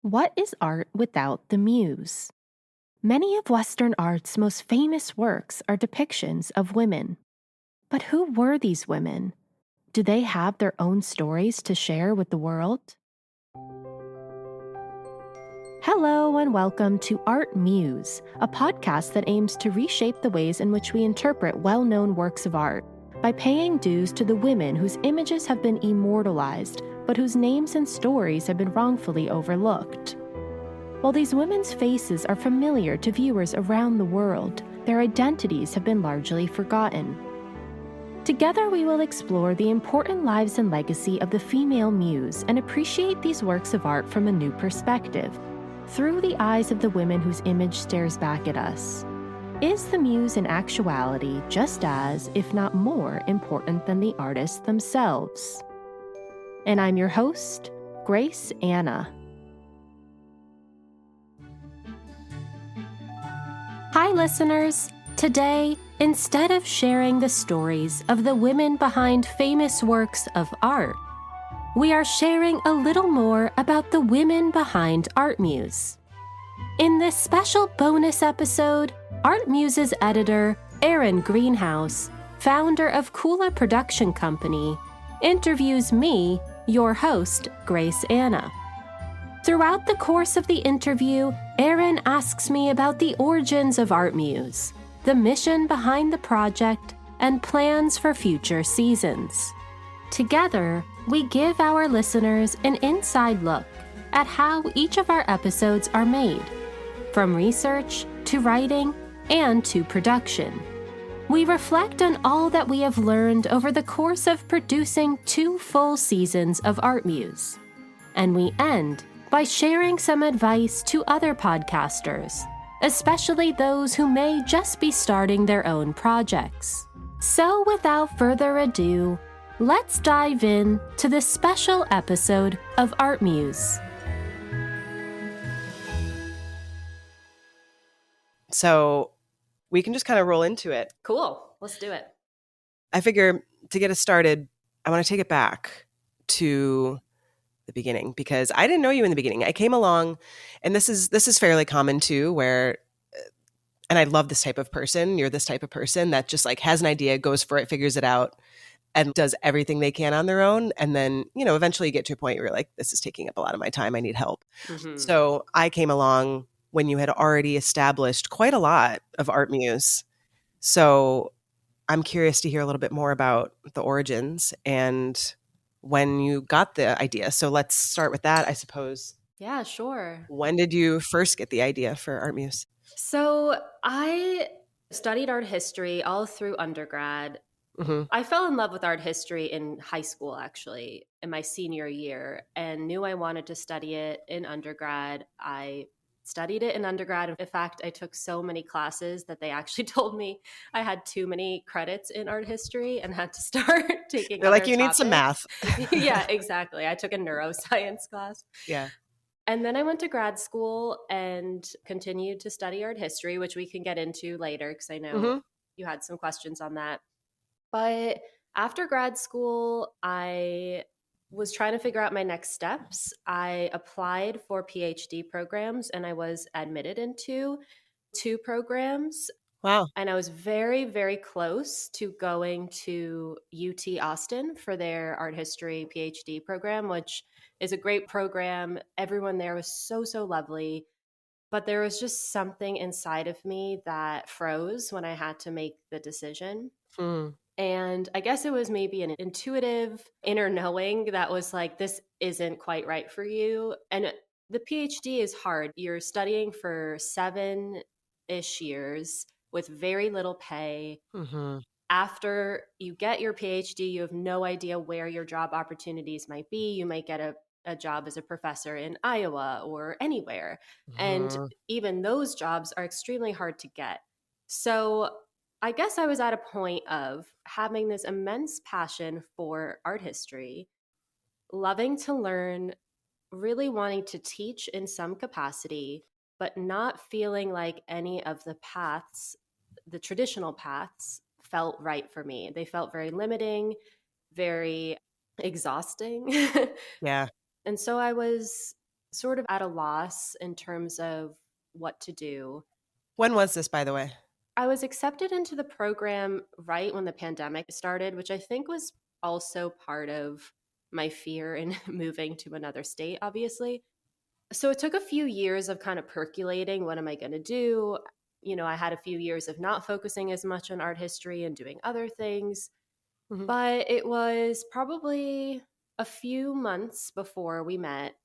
What is art without the muse? Many of Western art's most famous works are depictions of women. But who were these women? Do they have their own stories to share with the world? Hello and welcome to Art Muse, a podcast that aims to reshape the ways in which we interpret well-known works of art by paying dues to the women whose images have been immortalized, but whose names and stories have been wrongfully overlooked. While these women's faces are familiar to viewers around the world, their identities have been largely forgotten. Together, we will explore the important lives and legacy of the female muse and appreciate these works of art from a new perspective, through the eyes of the women whose image stares back at us. Is the muse in actuality just as, if not more, important than the artists themselves? And I'm your host, Grace Anna. Hi, listeners! Today, instead of sharing the stories of the women behind famous works of art, we are sharing a little more about the women behind ArtMuse. In this special bonus episode, ArtMuse's editor, Erin Greenhouse, founder of Kula Production Company, interviews me, your host, Grace Anna. Throughout the course of the interview, Erin asks me about the origins of ArtMuse, the mission behind the project, and plans for future seasons. Together, we give our listeners an inside look at how each of our episodes are made, from research to writing and to production. We reflect on all that we have learned over the course of producing 2 full seasons of ArtMuse, and we end by sharing some advice to other podcasters, especially those who may just be starting their own projects. So without further ado, let's dive in to this special episode of ArtMuse. So we can just kind of roll into it. Cool. Let's do it. I figure to get us started, I want to take it back to the beginning because I didn't know you in the beginning. I came along, and this is fairly common too, where, and I love this type of person. You're this type of person that just like has an idea, goes for it, figures it out, and does everything they can on their own. And then, eventually you get to a point where you're like, this is taking up a lot of my time. I need help. Mm-hmm. So I came along when you had already established quite a lot of ArtMuse. So I'm curious to hear a little bit more about the origins and when you got the idea. So let's start with that, I suppose. Yeah, sure. When did you first get the idea for ArtMuse? So I studied art history all through undergrad. Mm-hmm. I fell in love with art history in high school, actually, in my senior year, and knew I wanted to study it in undergrad. I studied it in undergrad. In fact, I took so many classes that they actually told me I had too many credits in art history and had to start taking They're like, you topics. need some math. Yeah, exactly. I took a neuroscience class. Yeah. And then I went to grad school and continued to study art history, which we can get into later because I know you had some questions on that. But after grad school, I was trying to figure out my next steps. I applied for PhD programs and I was admitted into 2 programs. Wow. And I was very, very close to going to UT Austin for their art history PhD program, which is a great program. Everyone there was so, so lovely. But there was just something inside of me that froze when I had to make the decision. And I guess it was maybe an intuitive inner knowing that was like, this isn't quite right for you. And the PhD is hard. You're studying for 7-ish years with very little pay. Mm-hmm. After you get your PhD, you have no idea where your job opportunities might be. You might get a job as a professor in Iowa or anywhere. And even those jobs are extremely hard to get. So I guess I was at a point of having this immense passion for art history, loving to learn, really wanting to teach in some capacity, but not feeling like any of the paths, the traditional paths, felt right for me. They felt very limiting, very exhausting. Yeah. And so I was sort of at a loss in terms of what to do. When was this, by the way? I was accepted into the program right when the pandemic started, which I think was also part of my fear in moving to another state, obviously. So it took a few years of kind of percolating. What am I going to do? I had a few years of not focusing as much on art history and doing other things. Mm-hmm. But it was probably a few months before we met.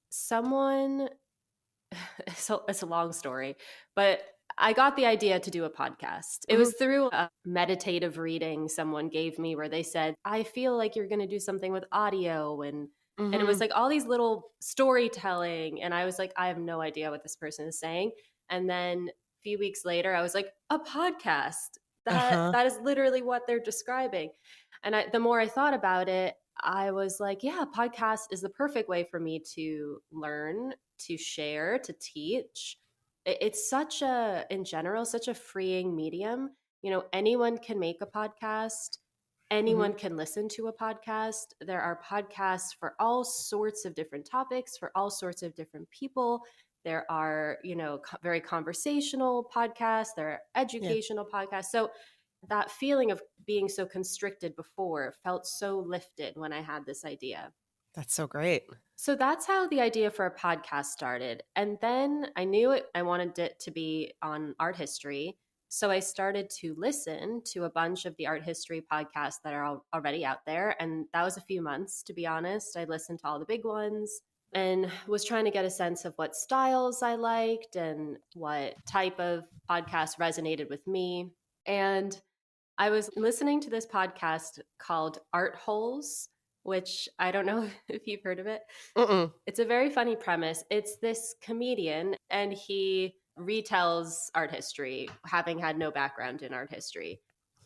Someone, it's a long story, but I got the idea to do a podcast. It Mm-hmm. was through a meditative reading someone gave me where they said, I feel like you're going to do something with audio. And it was like all these little storytelling. And I was like, I have no idea what this person is saying. And then a few weeks later, I was like, a podcast. That is literally what they're describing. And the more I thought about it, I was like, yeah, podcast is the perfect way for me to learn, to share, to teach. It's in general, such a freeing medium. Anyone can make a podcast. Anyone can listen to a podcast. There are podcasts for all sorts of different topics, for all sorts of different people. There are, very conversational podcasts. There are Yeah, educational podcasts. So that feeling of being so constricted before felt so lifted when I had this idea. that's so great. So that's how the idea for a podcast started. And then I knew I wanted it to be on art history. So I started to listen to a bunch of the art history podcasts that are already out there. And that was a few months, to be honest. I listened to all the big ones and was trying to get a sense of what styles I liked and what type of podcast resonated with me. And I was listening to this podcast called Art Holes, which I don't know if you've heard of it. Mm-mm. It's a very funny premise. It's this comedian, and he retells art history, having had no background in art history.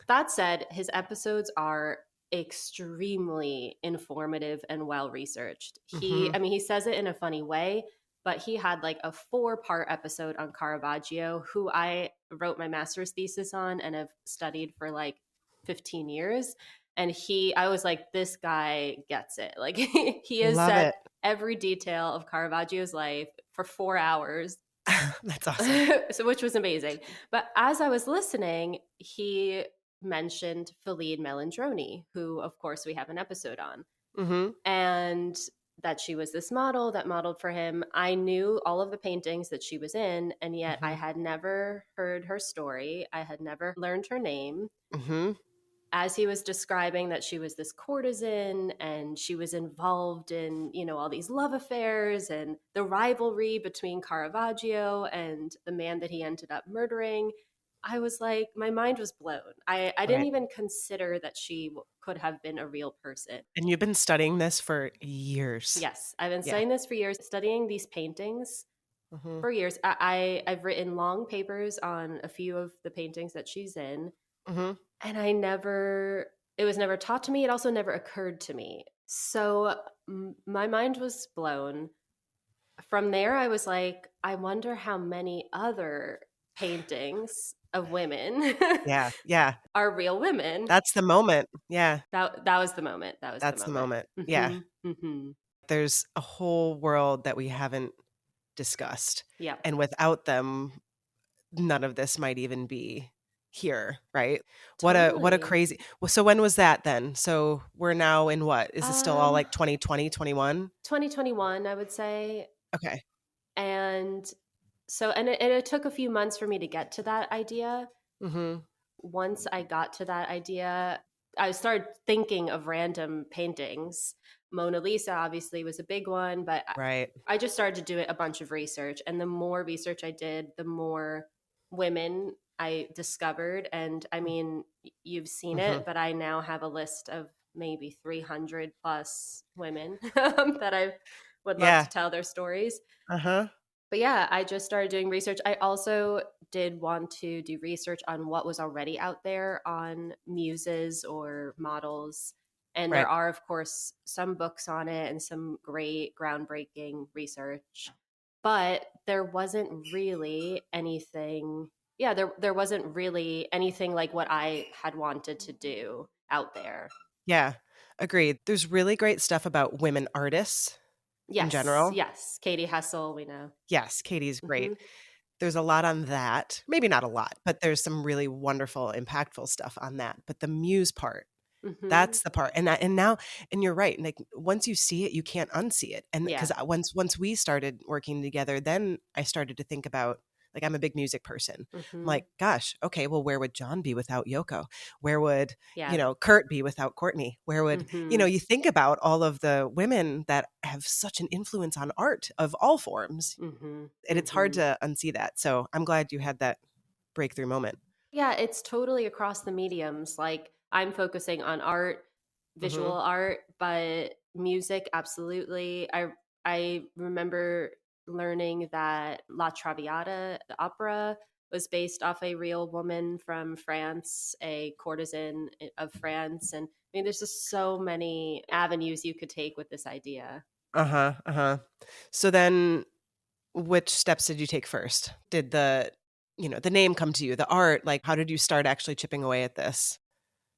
That said, his episodes are extremely informative and well researched. He says it in a funny way, but he had like a 4-part episode on Caravaggio, who I wrote my master's thesis on and have studied for like 15 years. And I was like, this guy gets it. Like he has Love said it. every detail of Caravaggio's life for 4 hours. That's awesome. Which was amazing. But as I was listening, he mentioned Felice Melandroni, who of course we have an episode on. Mm-hmm. And that she was this model that modeled for him. I knew all of the paintings that she was in, and yet I had never heard her story. I had never learned her name. Mm-hmm. As he was describing that she was this courtesan and she was involved in, all these love affairs and the rivalry between Caravaggio and the man that he ended up murdering, I was like, my mind was blown. I didn't Right. even consider that she could have been a real person. And you've been studying this for years. Yes, I've been Yeah. studying this for years, studying these paintings Mm-hmm. for years. I've written long papers on a few of the paintings that she's in. Mm-hmm. And it was never taught to me. It also never occurred to me. So my mind was blown. From there, I was like, I wonder how many other paintings of women Yeah. Yeah. are real women. That's the moment. Yeah. That was the moment. That's the moment. Mm-hmm. Yeah. Mm-hmm. There's a whole world that we haven't discussed. Yeah. And without them, none of this might even be here, right? Totally. What a crazy. Well, so when was that then? So we're now in what? Is it still all like 2020, 21? 2021, I would say. Okay. And so, and it took a few months for me to get to that idea. Mm-hmm. Once I got to that idea, I started thinking of random paintings. Mona Lisa obviously was a big one, but Right. I just started to do a bunch of research. And the more research I did, the more women I discovered. And I mean, you've seen it, but I now have a list of maybe 300 plus women that I would love to tell their stories. Uh-huh. But yeah, I just started doing research. I also did want to do research on what was already out there on muses or models. And there are, of course, some books on it and some great groundbreaking research. But there wasn't really anything. Yeah, there wasn't really anything like what I had wanted to do out there. Yeah, agreed. There's really great stuff about women artists in Yes, general. yes. Katie Hessel, we know. Yes, Katie's great. Hmm. There's a lot on that. Maybe not a lot, but there's some really wonderful, impactful stuff on that. But the muse part, Hmm. that's the part. And now, and you're right. Like once you see it, you can't unsee it. And because Yeah. once we started working together, then I started to think about, like, I'm a big music person. I'm Hmm. like, gosh, okay, well, where would John be without Yoko? Where would, Yeah. Kurt be without Courtney? Where would, Hmm. you think about all of the women that have such an influence on art of all forms, Hmm. and it's hard Hmm. to unsee that. So I'm glad you had that breakthrough moment. Yeah, it's totally across the mediums. Like I'm focusing on art, visual Hmm. art, but music absolutely. I remember learning that La Traviata, the opera, was based off a real woman from France, a courtesan of France. And I mean, there's just so many avenues you could take with this idea. Uh-huh. Uh-huh. So then which steps did you take first? Did the name come to you, the art? Like, how did you start actually chipping away at this?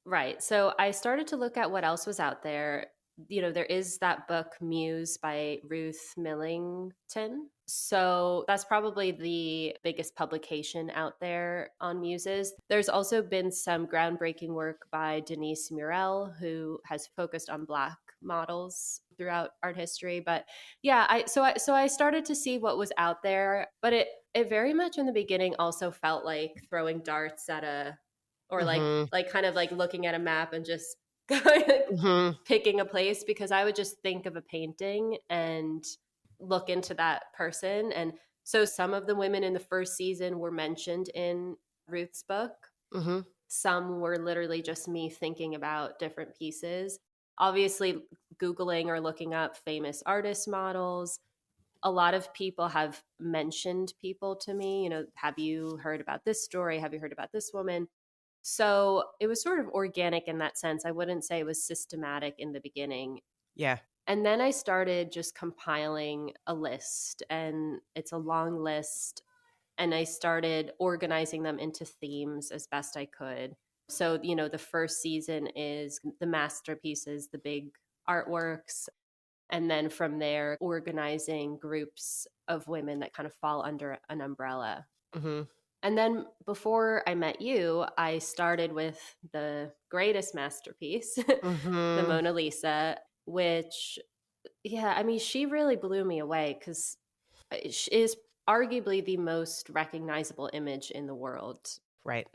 Right. So I started to look at what else was out there. There is that book Muse by Ruth Millington. So that's probably the biggest publication out there on muses. There's also been some groundbreaking work by Denise Murrell, who has focused on Black models throughout art history. But yeah, I started to see what was out there, but it very much in the beginning also felt like throwing darts at a or Mhm. like kind of like looking at a map and just Mhm. picking a place, because I would just think of a painting and look into that person. And so some of the women in the first season were mentioned in Ruth's book. Mhm. Some were literally just me thinking about different pieces. Obviously, Googling or looking up famous artist models. A lot of people have mentioned people to me. Have you heard about this story? Have you heard about this woman? So it was sort of organic in that sense. I wouldn't say it was systematic in the beginning. Yeah. And then I started just compiling a list, and it's a long list. And I started organizing them into themes as best I could. So, the first season is the masterpieces, the big artworks. And then from there, organizing groups of women that kind of fall under an umbrella. Mhm. And then before I met you, I started with the greatest masterpiece, the Mhm. Mona Lisa, which, yeah, I mean, she really blew me away because she is arguably the most recognizable image in the world. Right.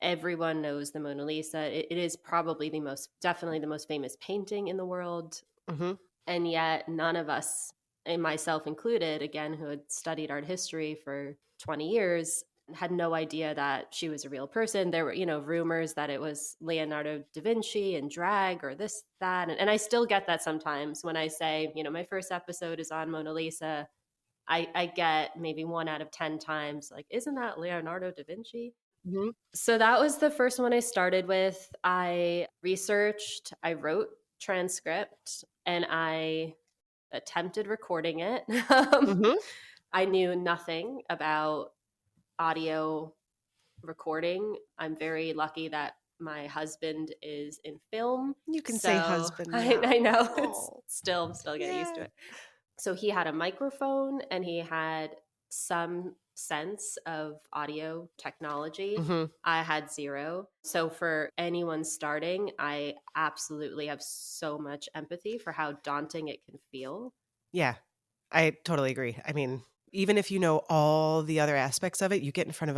Everyone knows the Mona Lisa. It is probably definitely the most famous painting in the world. Mhm. And yet, none of us, and myself included, again, who had studied art history for 20 years, had no idea that she was a real person. There were, rumors that it was Leonardo da Vinci and drag or this, that. And I still get that sometimes when I say, my first episode is on Mona Lisa. I get maybe 1 out of 10 times, like, isn't that Leonardo da Vinci? Mhm. So that was the first one I started with. I researched, I wrote transcript, and I attempted recording it. Mhm. I knew nothing about audio recording. I'm very lucky that my husband is in film. You can say So husband I now. know Oh. I'm still getting used to Yeah. it. So he had a microphone and he had some sense of audio technology. Mhm. I had zero. So for anyone starting, I absolutely have so much empathy for how daunting it can feel. Yeah. I totally agree. I mean, even if you know all the other aspects of it, you get in front of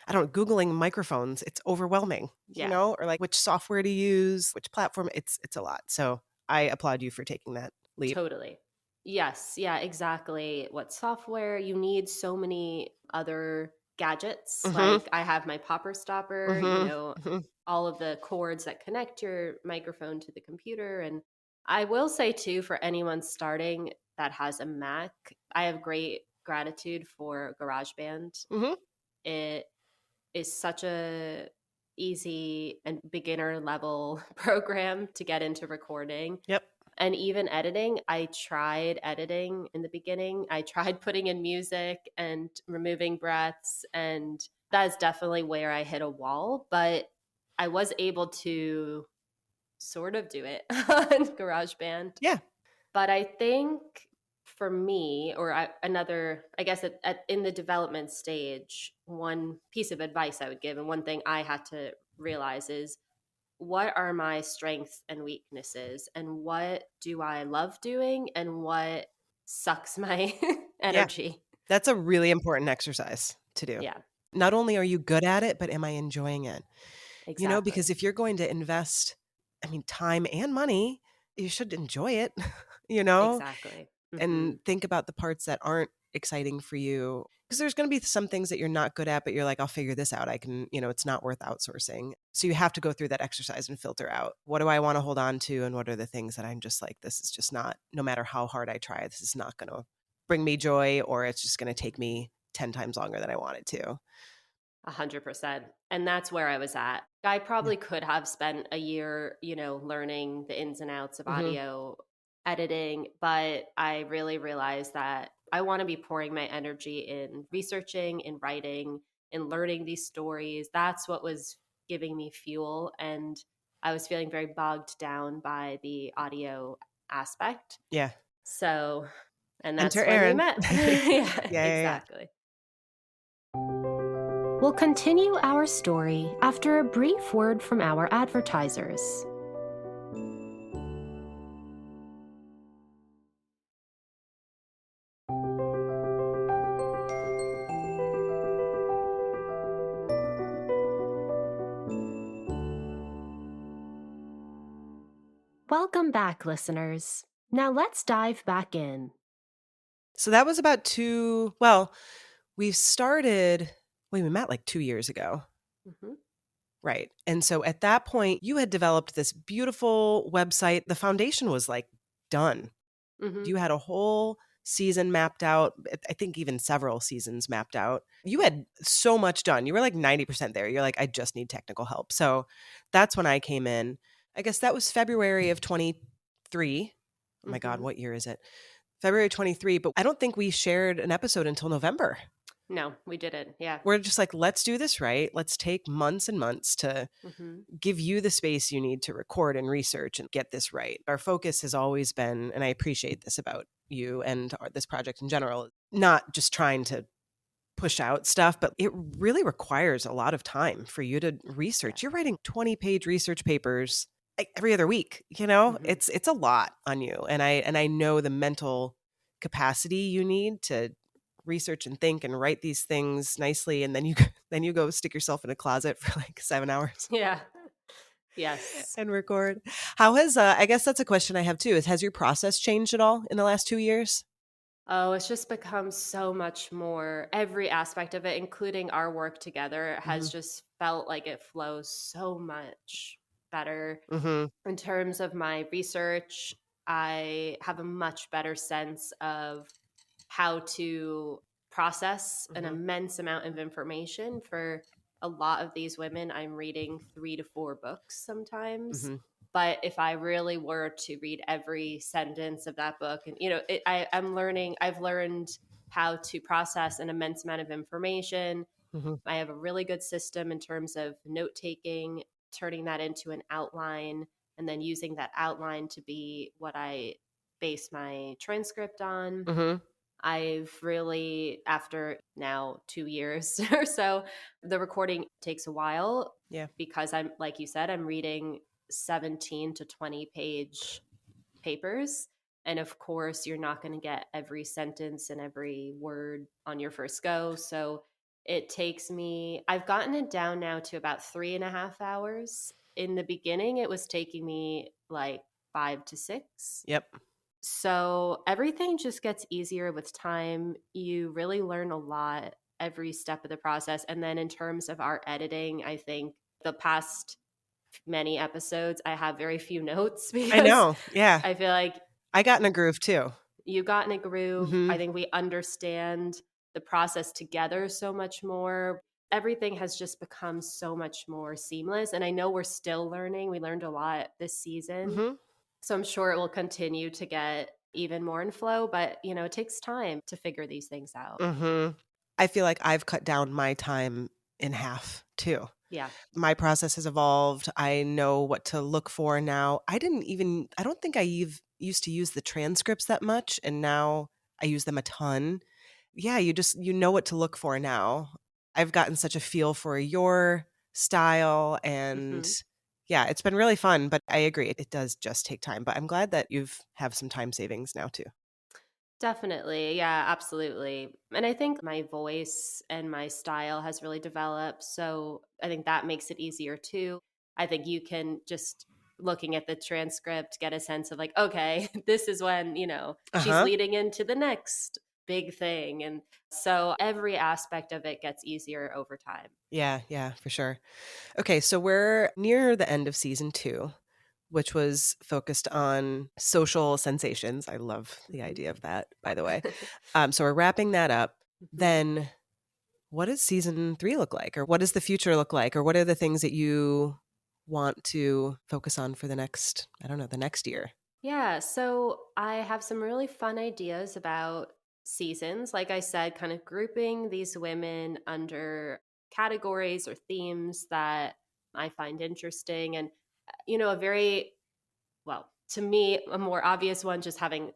I don't know, Googling microphones, it's overwhelming, Yeah, or like which software to use, which platform, it's a lot. So I applaud you for taking that leap. totally. Yes, yeah, exactly. What software? You need so many other gadgets. Mhm. Like I have my popper stopper, Mhm. Mhm. all of the cords that connect your microphone to the computer. And I will say, too, for anyone starting that has a Mac, I have great gratitude for GarageBand. Mhm. It is such a easy and beginner level program to get into recording. Yep. And even editing, I tried editing in the beginning. I tried putting in music and removing breaths, and that is definitely where I hit a wall. But I was able to sort of do it on GarageBand. Yeah. But I think for me, or another, I guess in the development stage, one piece of advice I would give, and one thing I had to realize is, what are my strengths and weaknesses, and what do I love doing, and what sucks my Yeah. energy. That's a really important exercise to do. Yeah, Not only are you good at it, but am I enjoying it? exactly. Because if you're going to invest, time and money, you should enjoy it, Exactly. and think about the parts that aren't exciting for you. Because there's going to be some things that you're not good at, but you're like, I'll figure this out. I can, it's not worth outsourcing. So you have to go through that exercise and filter out, what do I want to hold on to? And what are the things that I'm just like, this is just not, no matter how hard I try, this is not going to bring me joy, or it's just going to take me 10 times longer than I want it to. 100%. And that's where I was at. I probably could have spent a year, learning the ins and outs of audio editing, but I really realized that I want to be pouring my energy in researching, in writing, in learning these stories. That's what was giving me fuel. And I was feeling very bogged down by the audio aspect. Yeah. So, and that's Enter when we Erin. met. Yeah. Exactly. We'll continue our story after a brief word from our advertisers. Welcome back, listeners. Now let's dive back in. So that was about we met like 2 years ago. Right. And so at that point, you had developed this beautiful website. The foundation was like done. You had a whole season mapped out. I think even several seasons mapped out. You had so much done. You were like 90% there. You're like, I just need technical help. So that's when I came in. I guess that was February of 23. Oh my God, what year is it? February 23. But I don't think we shared an episode until November. No, we didn't. Yeah. We're just like, let's do this right. Let's take months and months to give you the space you need to record and research and get this right. Our focus has always been, and I appreciate this about you and this project in general, not just trying to push out stuff, but it really requires a lot of time for you to research. You're writing 20-page research papers every other week, it's a lot on you. And I know the mental capacity you need to research and think and write these things nicely, and then you go stick yourself in a closet for like 7 hours. Yeah. Yes. And record. How has I guess that's a question I have too, has your process changed at all in the last 2 years? Oh, it's just become so much more. Every aspect of it, including our work together, has just felt like it flows so much better. In terms of my research, I have a much better sense of how to process an immense amount of information. For a lot of these women, I'm reading 3 to 4 books sometimes. But if I really were to read every sentence of that book, and I've learned how to process an immense amount of information. I have a really good system in terms of note taking, turning that into an outline, and then using that outline to be what I base my transcript on. I've really, after now 2 years or so, the recording takes a while. Yeah. Because I'm, like you said, I'm reading 17 to 20 page papers. And of course, you're not going to get every sentence and every word on your first go. So it takes me, I've gotten it down now to about 3.5 hours. In the beginning, it was taking me like 5 to 6. Yep. So everything just gets easier with time. You really learn a lot every step of the process. And then in terms of our editing, I think the past many episodes, I have very few notes because I know. Yeah. I feel like I got in a groove too. you got in a groove. I think we understand the process together so much more. Everything has just become so much more seamless. And I know we're still learning. We learned a lot this season. So I'm sure it will continue to get even more in flow, but it takes time to figure these things out. I feel like I've cut down my time in half too. Yeah. My process has evolved. I know what to look for now. I don't think I used to use the transcripts that much. And now I use them a ton. Yeah, you know what to look for now. I've gotten such a feel for your style and Mm-hmm. yeah, it's been really fun, but I agree it does just take time. But I'm glad that you've have some time savings now too. Definitely. Yeah, absolutely. And I think my voice and my style has really developed. So I think that makes it easier too. I think you can just looking at the transcript get a sense of like, okay, this is when, she's Uh-huh. leading into the next big thing. And so every aspect of it gets easier over time. Yeah, for sure. Okay, so we're near the end of season 2, which was focused on social sensations. I love the Mhm. idea of that, by the way. So we're wrapping that up. Mhm. Then what does season 3 look like? Or what does the future look like? Or what are the things that you want to focus on for the next, I don't know, the next year? Yeah, so I have some really fun ideas about seasons. Like I said, kind of grouping these women under categories or themes that I find interesting. And, a very, well, to me, a more obvious one, just having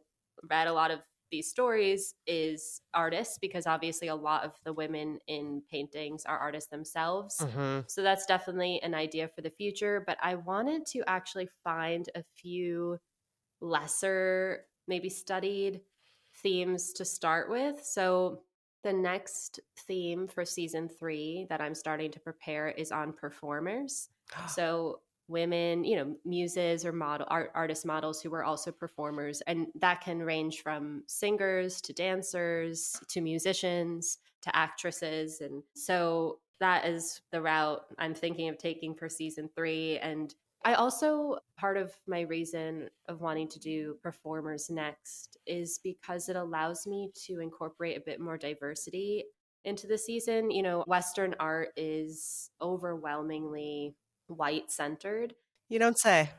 read a lot of these stories, is artists, because obviously a lot of the women in paintings are artists themselves. Mm-hmm. So that's definitely an idea for the future. But I wanted to actually find a few lesser, maybe studied themes to start with. So the next theme for season 3 that I'm starting to prepare is on performers. So women, muses or artist models who are also performers, and that can range from singers to dancers to musicians to actresses. And so that is the route I'm thinking of taking for season 3. And I also, part of my reason of wanting to do performers next is because it allows me to incorporate a bit more diversity into the season. Western art is overwhelmingly white centered. You don't say.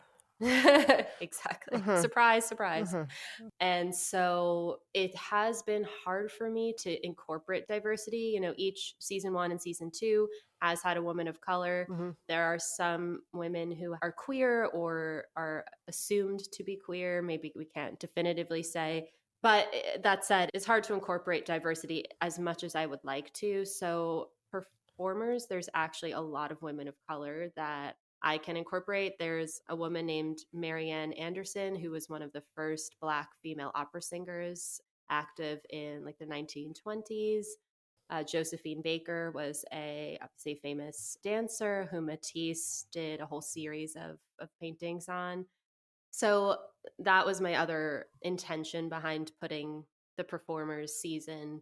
Exactly. Mm-hmm. Surprise, surprise. Mm-hmm. And so it has been hard for me to incorporate diversity. Each season 1 and season 2 has had a woman of color. Mm-hmm. There are some women who are queer or are assumed to be queer. Maybe we can't definitively say. But that said, it's hard to incorporate diversity as much as I would like to. So, performers, there's actually a lot of women of color that I can incorporate. There's a woman named Marianne Anderson, who was one of the first Black female opera singers active in like the 1920s. Josephine Baker was a obviously famous dancer who Matisse did a whole series of paintings on. So that was my other intention behind putting the performers season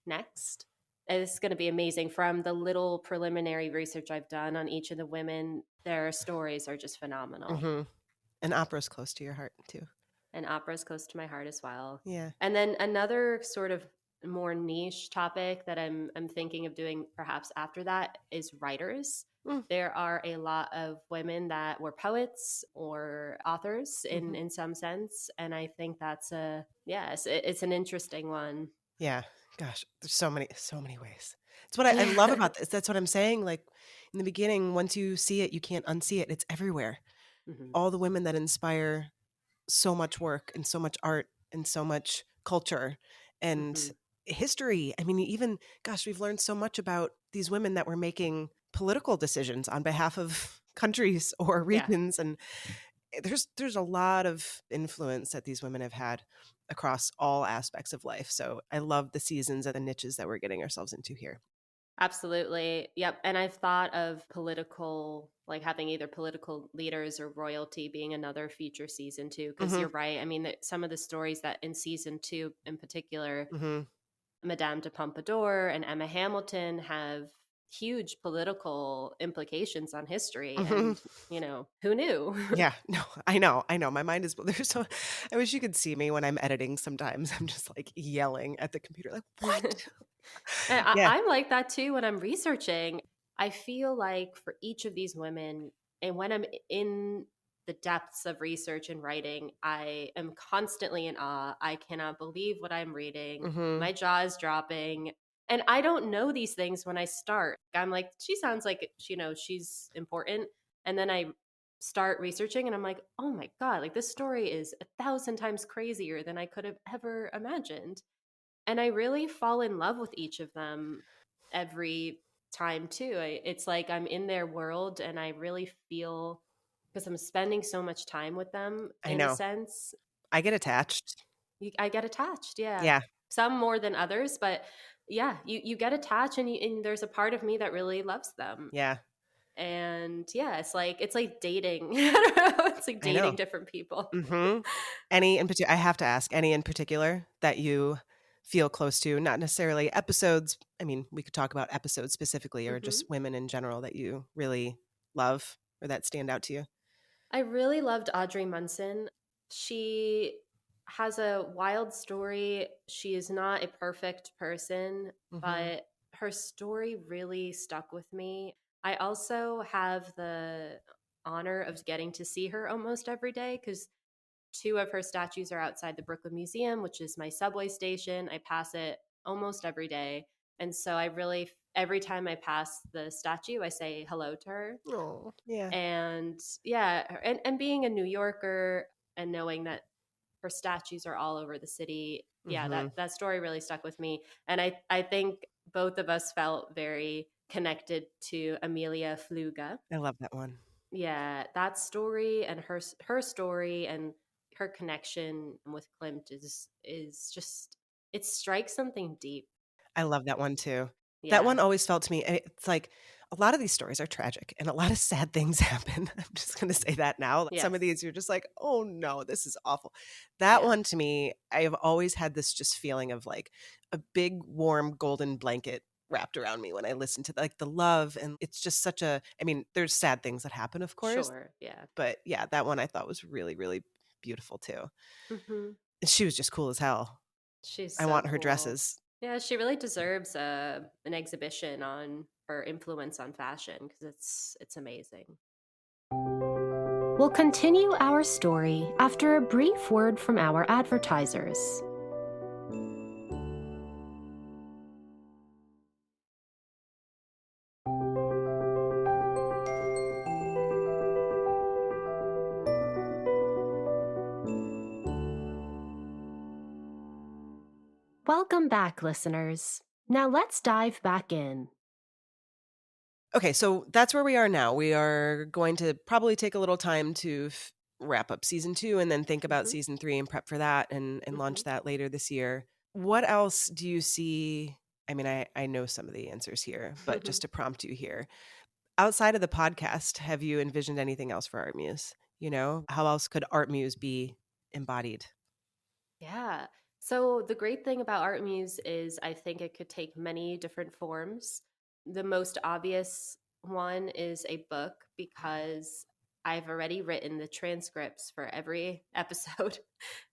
next. It's going to be amazing. From the little preliminary research I've done on each of the women, their stories are just phenomenal. Mm-hmm. And opera's close to your heart too. And opera is close to my heart as well. Yeah. And then another sort of more niche topic that I'm thinking of doing perhaps after that is writers. Mm. There are a lot of women that were poets or authors Mm-hmm. in some sense, and I think that's it's an interesting one. Yeah. Gosh, there's so many ways. It's what I love about this. That's what I'm saying. Like in the beginning, once you see it, you can't unsee it. It's everywhere. Hmm. All the women that inspire so much work and so much art and so much culture and Hmm. history. I mean, even, gosh, we've learned so much about these women that were making political decisions on behalf of countries or Yeah. regions. And there's a lot of influence that these women have had across all aspects of life. So I love the seasons and the niches that we're getting ourselves into here. Absolutely. Yep. And I've thought of political, like having either political leaders or royalty being another future season too. Because Hmm. you're right. I mean, some of the stories that in season 2 in particular, Hmm. Madame de Pompadour and Emma Hamilton have huge political implications on history. Hmm. And, who knew? Yeah, no, I know. My mind is there's so. I wish you could see me when I'm editing. Sometimes I'm just like yelling at the computer, like, "What?" And Yeah. I'm like that too when I'm researching. I feel like for each of these women, and when I'm in the depths of research and writing, I am constantly in awe. I cannot believe what I'm reading. Hmm. My jaw is dropping. And I don't know these things when I start. I'm like, she sounds like, she's important. And then I start researching and I'm like, oh my God, like this story is 1,000 times crazier than I could have ever imagined. And I really fall in love with each of them every time too. It's like I'm in their world and I really feel, because I'm spending so much time with them I in a know. sense, I get attached. I get attached. Yeah. Yeah. Some more than others, but yeah, you get attached and there's a part of me that really loves them. Yeah. And yeah, it's like dating. I don't know. It's like I dating know. different people. Any in particular, I have to ask, any in particular that you feel close to, not necessarily episodes. I mean, we could talk about episodes specifically or Hmm. just women in general that you really love or that stand out to you. I really loved Audrey Munson. She has a wild story. She is not a perfect person, Mm-hmm. but her story really stuck with me. I also have the honor of getting to see her almost every day because two of her statues are outside the Brooklyn Museum, which is my subway station. I pass it almost every day. And so I really, every time I pass the statue, I say hello to her. Oh, yeah. And yeah, and being a New Yorker and knowing that her statues are all over the city, yeah, Mm-hmm. that story really stuck with me. And I think both of us felt very connected to Amelia Fluga. I love that one. Yeah, that story and her story and her connection with Klimt is just, it strikes something deep. I love that one too. That Yeah. one always felt to me, it's like a lot of these stories are tragic and a lot of sad things happen. I'm just going to say that now. Some of Yes. these you're just like, oh no, this is awful. That Yeah. one to me, I have always had this just feeling of like a big warm golden blanket wrapped around me when I listen to like the love. And it's just such a, I mean, there's sad things that happen, of course. Sure. Yeah. But yeah, that one I thought was really, really beautiful too. Hmm. And she was just cool as hell. She's I so want her cool. dresses. Yeah, she really deserves an exhibition on her influence on fashion because it's amazing. We'll continue our story after a brief word from our advertisers. Welcome back, listeners. Now let's dive back in. Okay, so that's where we are now. We are going to probably take a little time to wrap up season 2 and then think about Hmm. season 3 and prep for that and Hmm. launch that later this year. What else do you see? I mean, I know some of the answers here, but just to prompt you here, outside of the podcast, have you envisioned anything else for Art Muse? You know, how else could Art Muse be embodied? Yeah. So the great thing about Art Muse is I think it could take many different forms. The most obvious one is a book because I've already written the transcripts for every episode.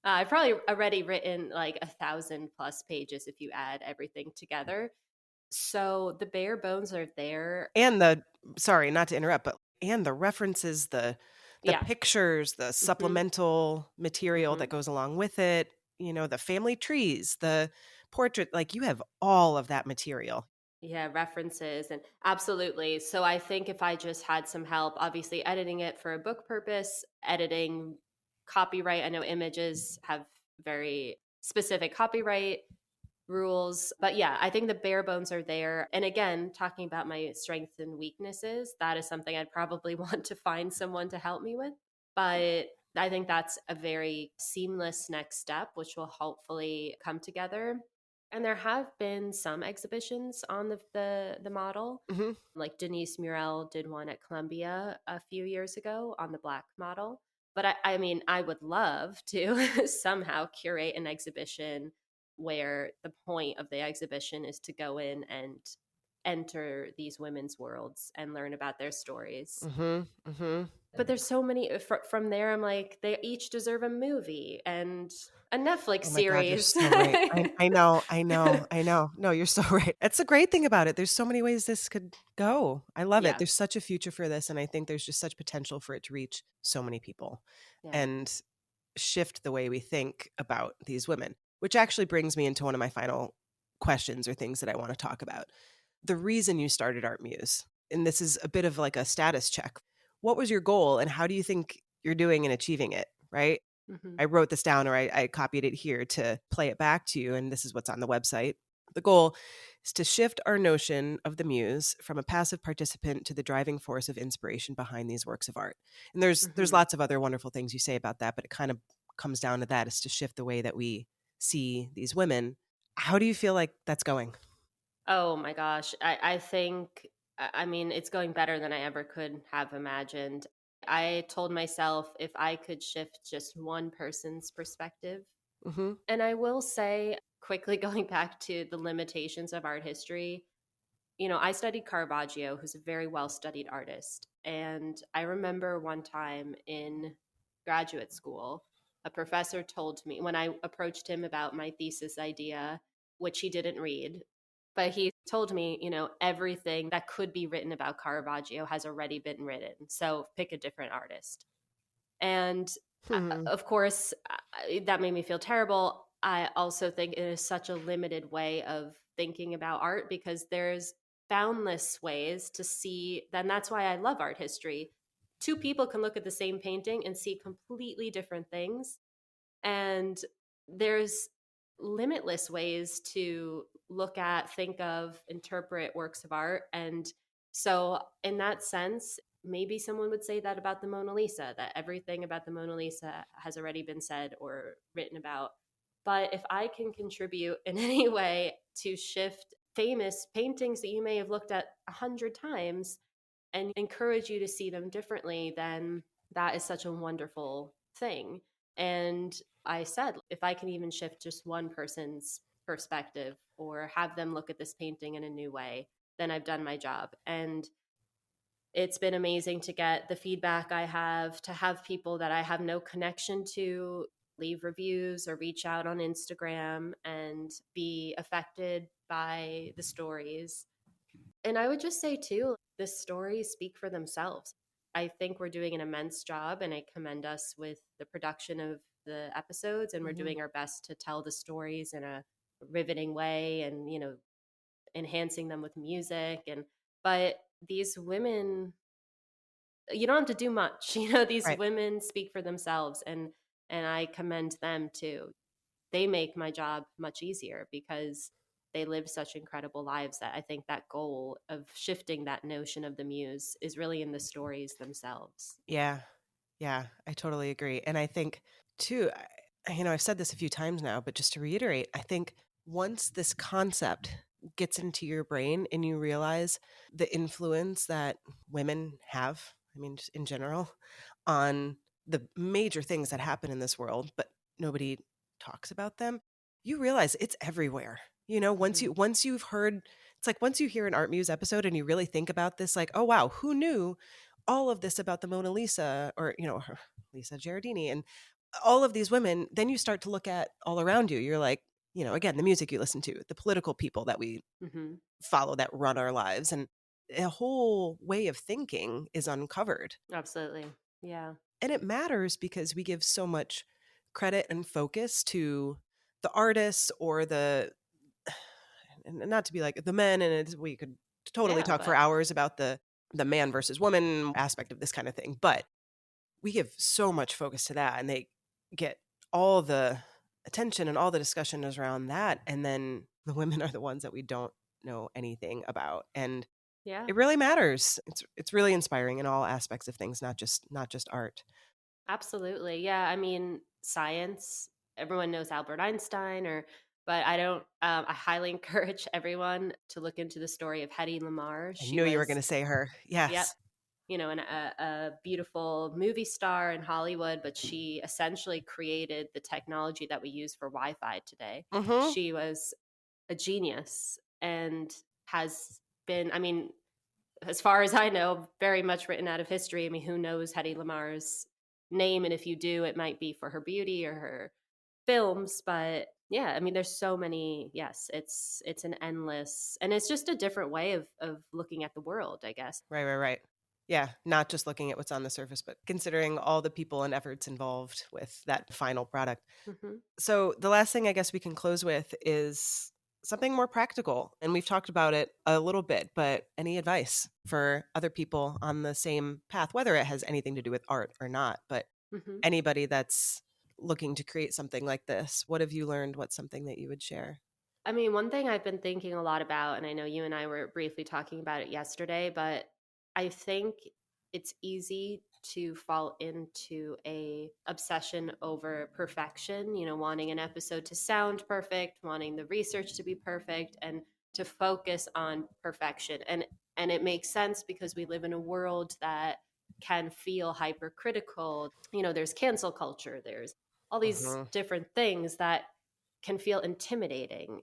I've probably already written like 1,000+ pages if you add everything together. So the bare bones are there. And the sorry, not to interrupt, but and the references, the Yeah. pictures, the Hmm. supplemental material that Hmm. goes along with it, you know, the family trees, the portrait, like you have all of that material. Yeah, references and absolutely. So I think if I just had some help, obviously editing it for a book purpose, editing copyright, I know images have very specific copyright rules, but yeah, I think the bare bones are there. And again, talking about my strengths and weaknesses, that is something I'd probably want to find someone to help me with. But I think that's a very seamless next step, which will hopefully come together. And there have been some exhibitions on the model. Mhm. Like Denise Murrell did one at Columbia a few years ago on the Black model. But I mean, I would love to somehow curate an exhibition where the point of the exhibition is to go in and enter these women's worlds and learn about their stories. Mhm. Mhm. But there's so many from there. I'm like, they each deserve a movie and a Netflix Oh my God, you're series. so right. I know, I know, I know. No, you're so right. That's the great thing about it. There's so many ways this could go. I love it. Yeah, There's such a future for this, and I think there's just such potential for it to reach so many people yeah. and shift the way we think about these women, which actually brings me into one of my final questions or things that I want to talk about. The reason you started Art Muse, and this is a bit of like a status check. What was your goal and how do you think you're doing in achieving it, right? Mm-hmm. I wrote this down, or I copied it here to play it back to you, and this is what's on the website. The goal is to shift our notion of the muse from a passive participant to the driving force of inspiration behind these works of art. And there's Mm-hmm. lots of other wonderful things you say about that, but it kind of comes down to that, is to shift the way that we see these women. How do you feel like that's going? Oh my gosh. I think, I mean, it's going better than I ever could have imagined. I told myself if I could shift just one person's perspective. Mm-hmm. And I will say, quickly going back to the limitations of art history, I studied Caravaggio, who's a very well studied artist. And I remember one time in graduate school, a professor told me when I approached him about my thesis idea, which he didn't read, but he told me, everything that could be written about Caravaggio has already been written. So pick a different artist. And Hmm. of course, that made me feel terrible. I also think it is such a limited way of thinking about art because there's boundless ways to see. Then that's why I love art history. Two people can look at the same painting and see completely different things. And there's limitless ways to look at, think of, interpret works of art. And so, in that sense, maybe someone would say that about the Mona Lisa, that everything about the Mona Lisa has already been said or written about. But if I can contribute in any way to shift famous paintings that you may have looked at 100 times and encourage you to see them differently, then that is such a wonderful thing. And I said, if I can even shift just one person's perspective or have them look at this painting in a new way, then I've done my job. And it's been amazing to get the feedback I have, to have people that I have no connection to leave reviews or reach out on Instagram and be affected by the stories. And I would just say, too, the stories speak for themselves. I think we're doing an immense job, and I commend us with the production of the episodes, and we're Mm-hmm. doing our best to tell the stories in a riveting way and, enhancing them with music. But these women, you don't have to do much. These Right. women speak for themselves, and I commend them too. They make my job much easier because they live such incredible lives that I think that goal of shifting that notion of the muse is really in the stories themselves. Yeah. Yeah, I totally agree. And I think, too, I've said this a few times now, but just to reiterate, I think once this concept gets into your brain and you realize the influence that women have, I mean, just in general, on the major things that happen in this world, but nobody talks about them, you realize it's everywhere. Once Mm-hmm. you've heard, it's like once you hear an Art Muse episode and you really think about this, like, oh wow, who knew all of this about the Mona Lisa, or Lisa Giardini and all of these women, then you start to look at all around you. You're like, again, the music you listen to, the political people that we Mm-hmm. follow that run our lives, and a whole way of thinking is uncovered. Absolutely. Yeah. And it matters because we give so much credit and focus to the artists, or and not to be like the men, and we could totally Yeah. talk for But hours about the man versus woman aspect of this kind of thing, but we give so much focus to that, and they get all the attention, and all the discussion is around that, and then the women are the ones that we don't know anything about, and yeah, it really matters. It's really inspiring in all aspects of things, not just art. absolutely. Yeah. I mean, science, everyone knows Albert Einstein, but I don't, I highly encourage everyone to look into the story of Hedy Lamarr. I She knew you were going was, to say her. yep, Yes. and a beautiful movie star in Hollywood, but she essentially created the technology that we use for Wi Fi today. Mm-hmm. She was a genius and has been, I mean, as far as I know, very much written out of history. I mean, who knows Hedy Lamarr's name? And if you do, it might be for her beauty or her films. But yeah, I mean, there's so many. Yes, it's an endless, and it's just a different way of looking at the world, I guess. Right. Yeah, not just looking at what's on the surface, but considering all the people and efforts involved with that final product. Hmm. So the last thing I guess we can close with is something more practical. And we've talked about it a little bit, but any advice for other people on the same path, whether it has anything to do with art or not, but Hmm. anybody that's looking to create something like this? What have you learned? What's something that you would share? I mean, one thing I've been thinking a lot about, and I know you and I were briefly talking about it yesterday, but I think it's easy to fall into a obsession over perfection, wanting an episode to sound perfect, wanting the research to be perfect, and to focus on perfection. And it makes sense because we live in a world that can feel hypercritical. There's cancel culture, there's all these Mm-hmm. different things that can feel intimidating.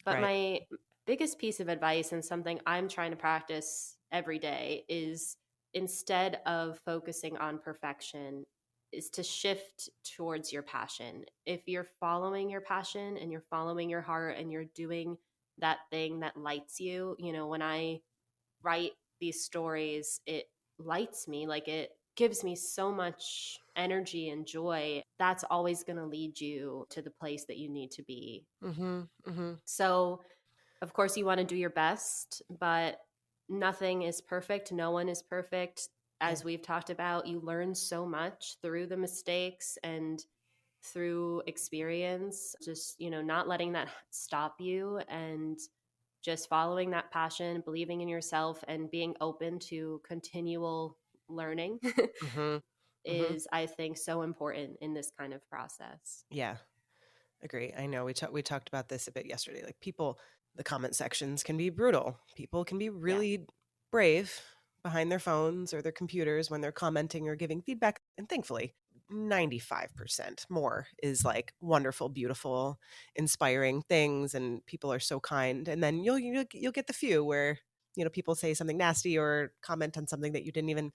But Right. my biggest piece of advice, and something I'm trying to practice every day, is instead of focusing on perfection, is to shift towards your passion. If you're following your passion and you're following your heart and you're doing that thing that lights you, when I write these stories, it lights me, like it gives me so much energy and joy. That's always going to lead you to the place that you need to be. Mm-hmm. Mm-hmm. So, of course, you want to do your best, but nothing is perfect. No one is perfect. Yeah. As we've talked about, you learn so much through the mistakes and through experience. Just, not letting that stop you, and just following that passion, believing in yourself, and being open to continual learning Mm-hmm. Mm-hmm. is, I think, so important in this kind of process. Yeah. Agree. I know we talked about this a bit yesterday. Like people, the comment sections can be brutal. People can be Yeah. really brave behind their phones or their computers when they're commenting or giving feedback. And thankfully, 95% more is like wonderful, beautiful, inspiring things, and people are so kind. And then you'll get the few where people say something nasty or comment on something that you didn't even.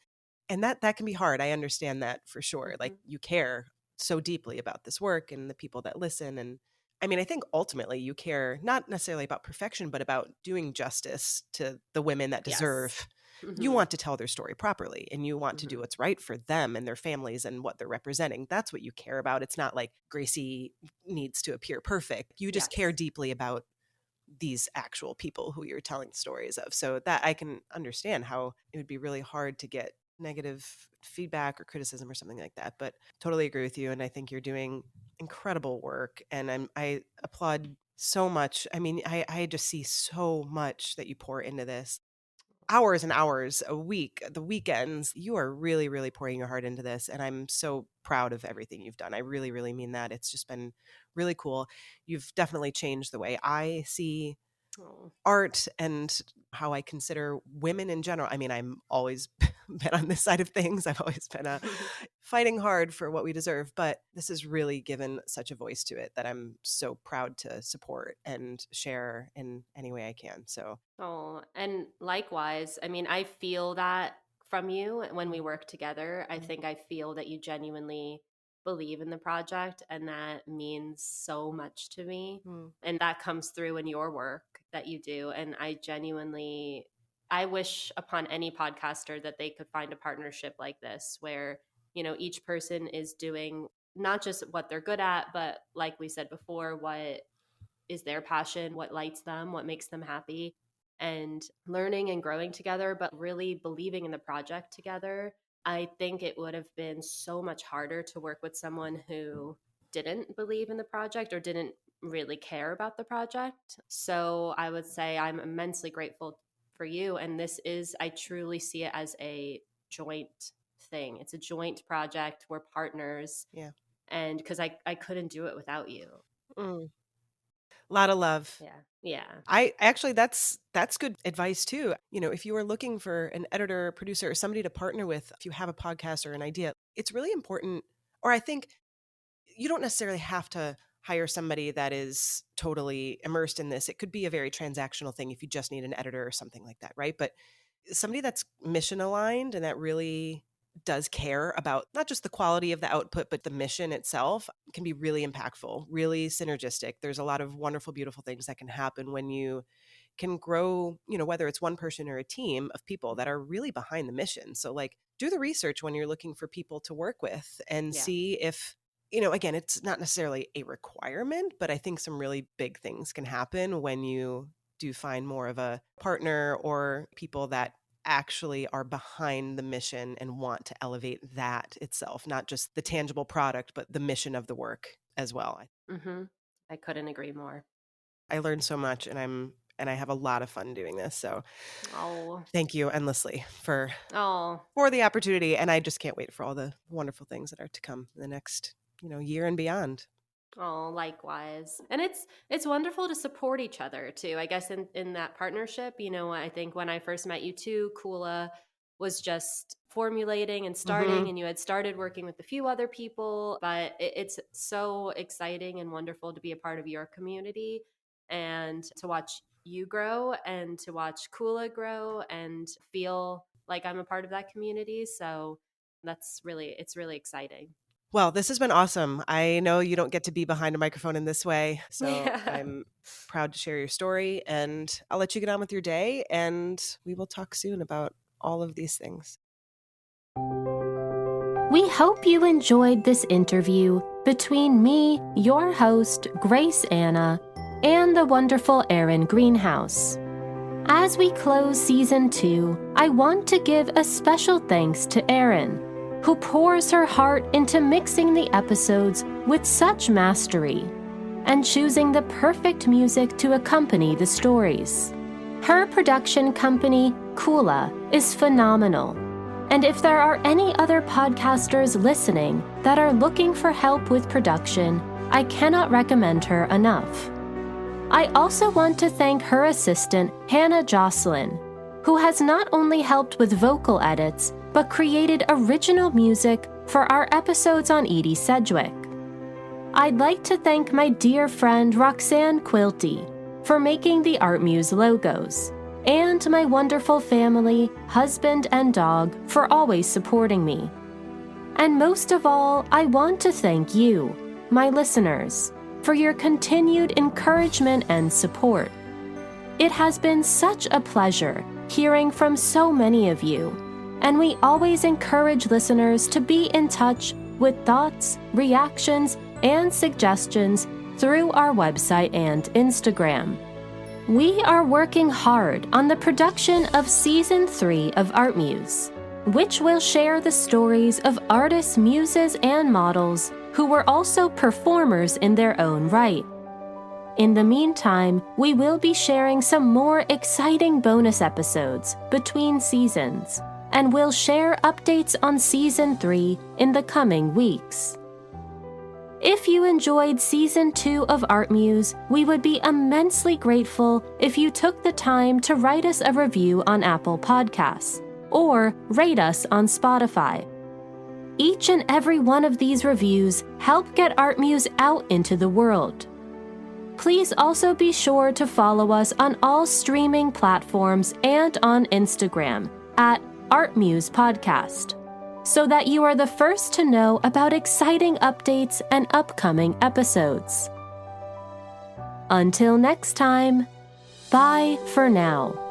And that can be hard. I understand that for sure. Like Mm-hmm. you care so deeply about this work and the people that listen. And I mean, I think ultimately you care not necessarily about perfection, but about doing justice to the women that Yes. deserve. You Mm-hmm. want to tell their story properly, and you want to do Mm-hmm. what's right for them and their families and what they're representing. That's what you care about. It's not like Gracie needs to appear perfect. You just care Yes. deeply about these actual people who you're telling stories of. So that I can understand how it would be really hard to get negative feedback or criticism or something like that. But totally agree with you. And I think you're doing incredible work. And I applaud so much. I mean, I just see so much that you pour into this. Hours and hours a week, the weekends, you are really, really pouring your heart into this. And I'm so proud of everything you've done. I really, really mean that. It's just been really cool. You've definitely changed the way I see Oh. art and how I consider women in general. I mean, I'm always been on this side of things. I've always been fighting hard for what we deserve, but this has really given such a voice to it that I'm so proud to support and share in any way I can. So, Oh, and likewise, I mean, I feel that from you when we work together. I think I feel that you genuinely believe in the project, and that means so much to me. mm, And that comes through in your work that you do. And I wish upon any podcaster that they could find a partnership like this where, each person is doing not just what they're good at, but like we said before, what is their passion, what lights them, what makes them happy, and learning and growing together, but really believing in the project together. I think it would have been so much harder to work with someone who didn't believe in the project or didn't really care about the project. So I would say I'm immensely grateful for you. And I truly see it as a joint thing. It's a joint project. We're partners. yeah. And because I couldn't do it without you. Mm. Lot of love. Yeah. Yeah. I actually that's good advice too. If you are looking for an editor, producer, or somebody to partner with, if you have a podcast or an idea, it's really important. Or I think you don't necessarily have to hire somebody that is totally immersed in this. It could be a very transactional thing if you just need an editor or something like that, right? But somebody that's mission aligned and that really does care about not just the quality of the output, but the mission itself can be really impactful, really synergistic. There's a lot of wonderful, beautiful things that can happen when you can grow, whether it's one person or a team of people that are really behind the mission. So, like, do the research when you're looking for people to work with and Yeah. see if, again, it's not necessarily a requirement, but I think some really big things can happen when you do find more of a partner or people that actually are behind the mission and want to elevate that itself, not just the tangible product, but the mission of the work as well. Mm-hmm. I couldn't agree more. I learned so much, and I have a lot of fun doing this. So thank you endlessly for the opportunity. And I just can't wait for all the wonderful things that are to come in the next, year and beyond. Oh, likewise. And it's wonderful to support each other too. I guess in that partnership, I think when I first met you too, Kula was just formulating and starting, and you had started working with a few other people, but it's so exciting and wonderful to be a part of your community and to watch you grow and to watch Kula grow and feel like I'm a part of that community. So it's really exciting. Well, this has been awesome. I know you don't get to be behind a microphone in this way, so I'm proud to share your story, and I'll let you get on with your day, and we will talk soon about all of these things. We hope you enjoyed this interview between me, your host, Grace Anna, and the wonderful Erin Greenhouse. As we close Season 2, I want to give a special thanks to Erin, who pours her heart into mixing the episodes with such mastery and choosing the perfect music to accompany the stories. Her production company, Kula, is phenomenal. And if there are any other podcasters listening that are looking for help with production, I cannot recommend her enough. I also want to thank her assistant, Hannah Jocelyn, who has not only helped with vocal edits, but created original music for our episodes on Edie Sedgwick. I'd like to thank my dear friend Roxanne Quilty for making the ArtMuse logos, and my wonderful family, husband and dog for always supporting me. And most of all, I want to thank you, my listeners, for your continued encouragement and support. It has been such a pleasure hearing from so many of you, and we always encourage listeners to be in touch with thoughts, reactions, and suggestions through our website and Instagram. We are working hard on the production of Season 3 of ArtMuse, which will share the stories of artists, muses, and models who were also performers in their own right. In the meantime, we will be sharing some more exciting bonus episodes between seasons, and we'll share updates on Season 3 in the coming weeks. If you enjoyed Season 2 of ArtMuse, we would be immensely grateful if you took the time to write us a review on Apple Podcasts or rate us on Spotify. Each and every one of these reviews help get ArtMuse out into the world. Please also be sure to follow us on all streaming platforms and on Instagram at ArtMuse Podcast, so that you are the first to know about exciting updates and upcoming episodes. Until next time, bye for now.